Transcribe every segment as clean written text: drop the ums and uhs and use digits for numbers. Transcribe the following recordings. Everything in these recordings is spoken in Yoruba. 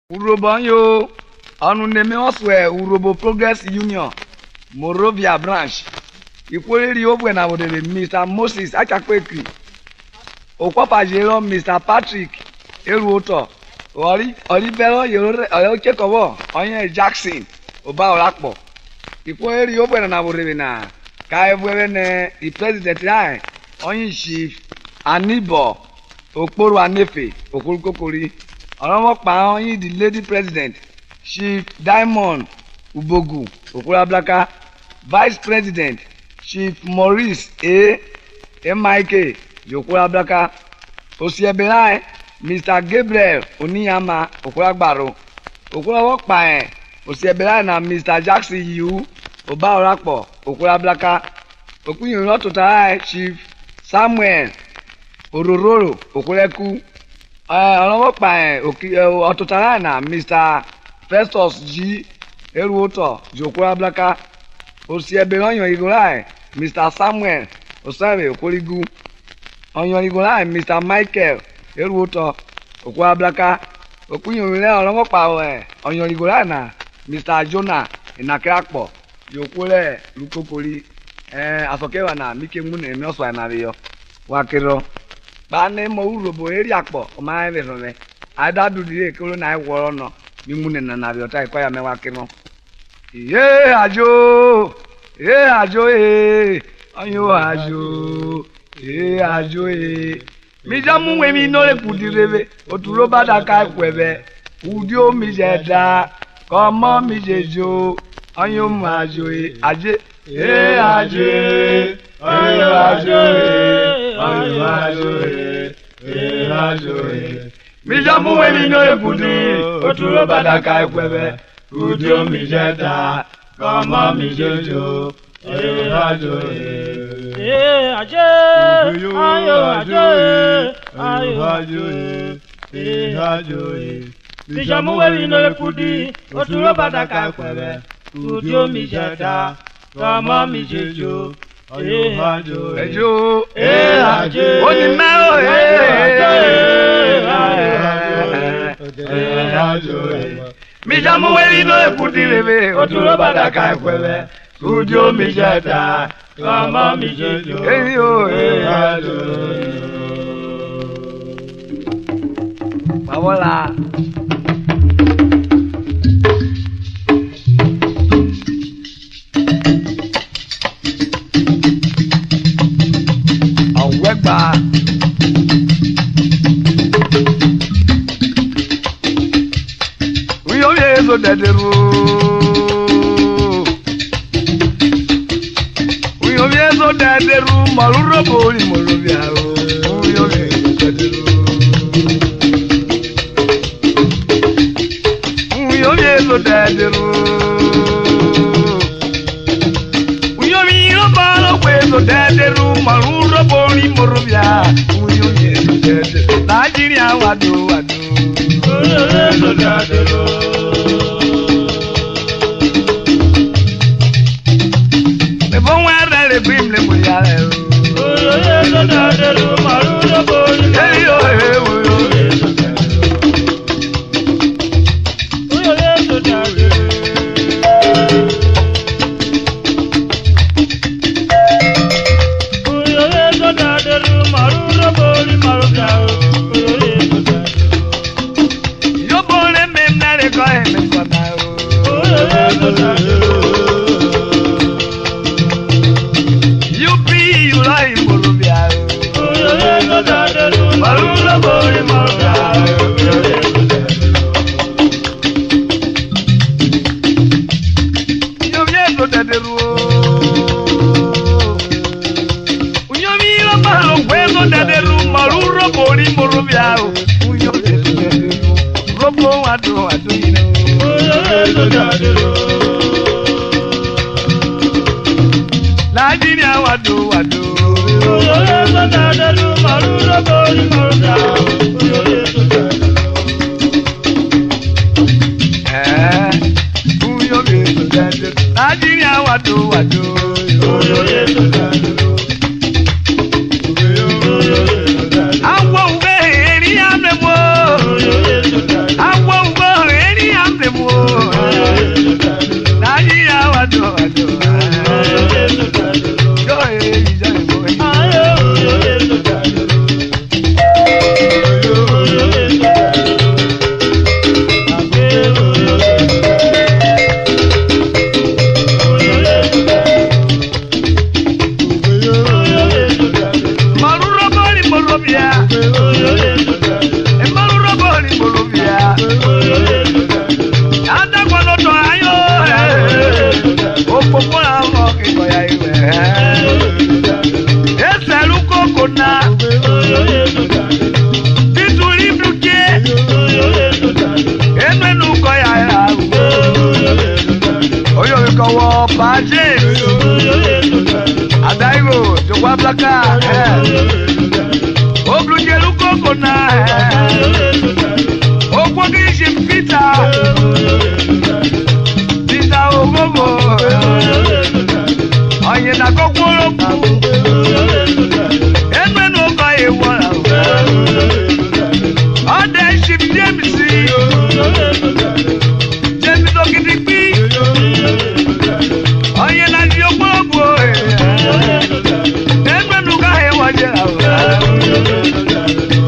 Urhobo yo, anu neme oswe Urhobo Progress Union, Morovia branch. Ikwere obwe na wodere Mr. Moses Akakwekri. Okpa jero Mr. Patrick Eruoto. Ori belo yoro kekowo onye Jackson Oba Olakpo. Ikwere obwe na wodere na ka ebwe ne the president ai onye chief Arhibo Okporo Anefe Okolukokori. Okpan onye the lady president Chief Diamond Ubogu Okurablaka, vice president Chief Maurice Mike Okurablaka, Osiebelai Mr. Gabriel Oniyama Okuragbaro, Okpan Osiebelai na Mr. Jackson U Oba Olakpo Okurablaka, Okunyoro Totalai Chief Samuel Orororo Okuleku. Okpan Ototara na Mr. Festus G. Eruoto Okurablaka, Osiebe Onyon Igolai Mr. Samuel Osabe Okoligu, Onyon Igolai Mr. Michael Eruoto Okurablaka, Okunyomile Okpan Onyon Igolai na Mr. Jonah Inakrakpo Okule Lukokoli, Asokewa na Mike Mune Meoswa na Rio Wakiro. Bane mo Urhobo area akpo o ma ebe so me ada du dire kolo na iworo no mi mune na biota iko ya mewa kino ye ajo ayo ajo mi jamu we mi no le kudirebe oturo bada ka kwebe udi o mi jeda komo mi jejo ayo ajo aje mi jamu we mi no ekudi oturo badaka ekwebe udio mi jeda kama mi jejo ajo mi jamu we mi no ekudi oturo badaka ekwebe udio mi jeda kama mi jejo ajo oni meo mi jamu weli no ekudirebe oturo badaka ekwebe udio mi jeda kama mi jejo ajo bawola Wegba we oye so dederu Urhobo ni Morovia we oye so dederu we oye lo balo so dederu Urhobo ni Morovia we oye so dederu Nigeria wadu oye so dederu le bon wa le brim le muyale oye so dederu Urhobo ni Morovia Nigeria wadu Nigeria wadu Awo we eri amemo Awo we blaka Oblu jelu kokona Okwo kishi Peter Peter Urhobo Onye na kokworo Enwe no ba ewara Ode ship James James Okitikpi Onye na ji okpogbo Enwe no ga ewaje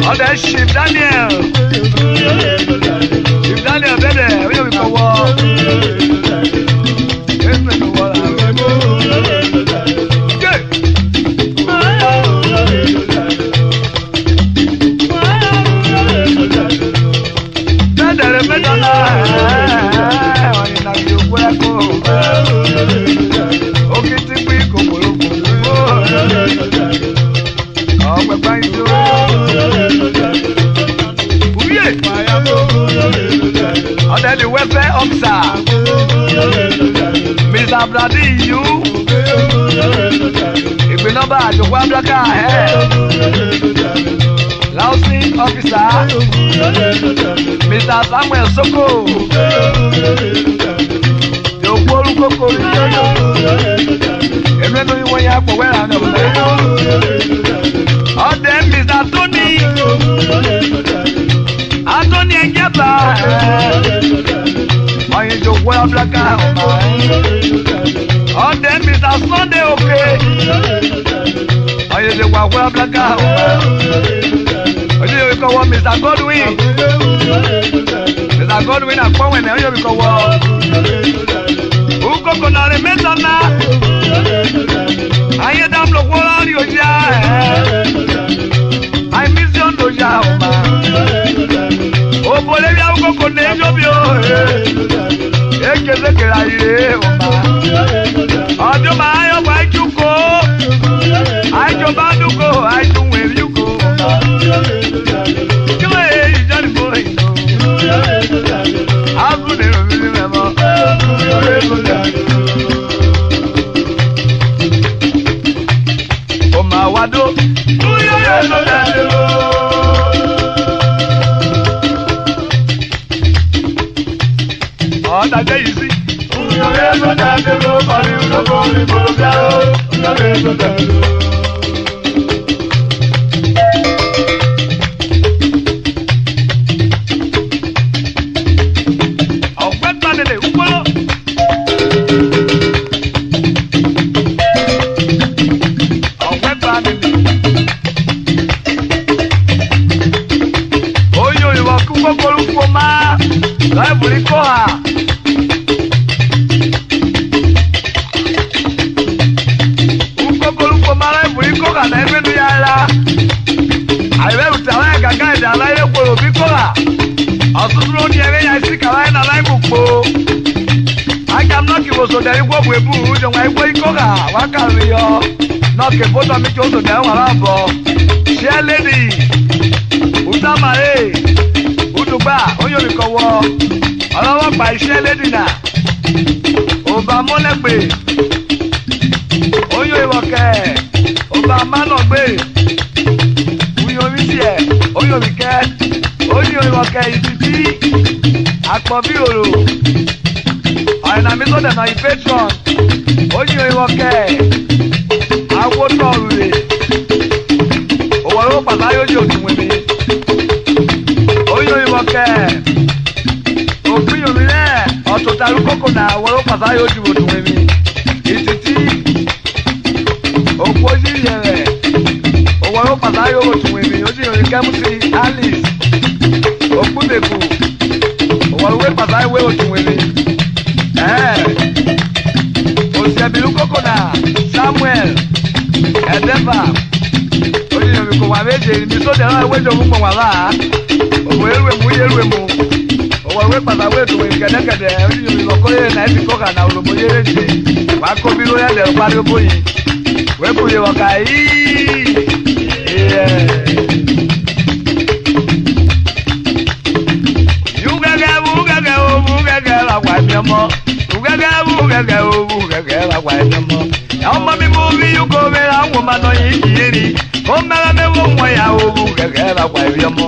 Ode ship Daniel Ship Daniel bede oyo bi kowo Enwe no wala the welfare officer, Mr. Brady, you. If we number the Wablaka, Lausing officer, Mr. Samuel Soko, the Wolu Koko, and when you want to have where I know, all them Mr. Tony. Anthony Ngeba Oye jo wa blaka on them Mr. Sunday okay Oye jo wa blaka Oye we call Mr. Godwin Mr. Godwin akwa we na oye we call Uko kona remeta na Aye dam lo kwa ri oja I miss you no ja o bole bia uko kone jobio ekeze kera ire oma ojo ma ayo kwa juko ajo baduko ajo weruko kile ijani boy agu ne mi memo o ma wado uyo yo no dalo That day you see, so there you go we bu jo wa igbo ikoga wa kari yo no ke photo mi jo so there wa labo share lady utamare udugba oyo mi ko wo olowo pa share lady na oba molegbe oyo iwoke oba manogbe uyo mi tie oyo mi ke oyo iwoke ititi apo bi oro na mi so dem na patron oyin iwoke awo torure owo pata yo jo tunwe mi oyin iwoke opin yo mi le ototaru koko na owo pata yo ju tunwe mi ititi opoji yere owo pata yo tunwe mi oji yo kemusi Alice okubeku owo pata yo tunwe mi Osiabilu Kokona, Samuel, Edeva, Oye mi ko wa meje mi so de ra wejo mu wa la. O we mu. O we pata we to we kede kede, oye mi lo ko ye na bi ko ka na Urhobo ye je. Wa ko bi lo ya de pari obo yi. We ku ye wa ka yi. Ugheghe la wa mi mo. Ugheghe la wa mi mo. Ya ma mi mo bi you go me la wo mano yiri o mera me wo mo ya o Ugheghe ba kwa yomo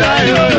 Yeah.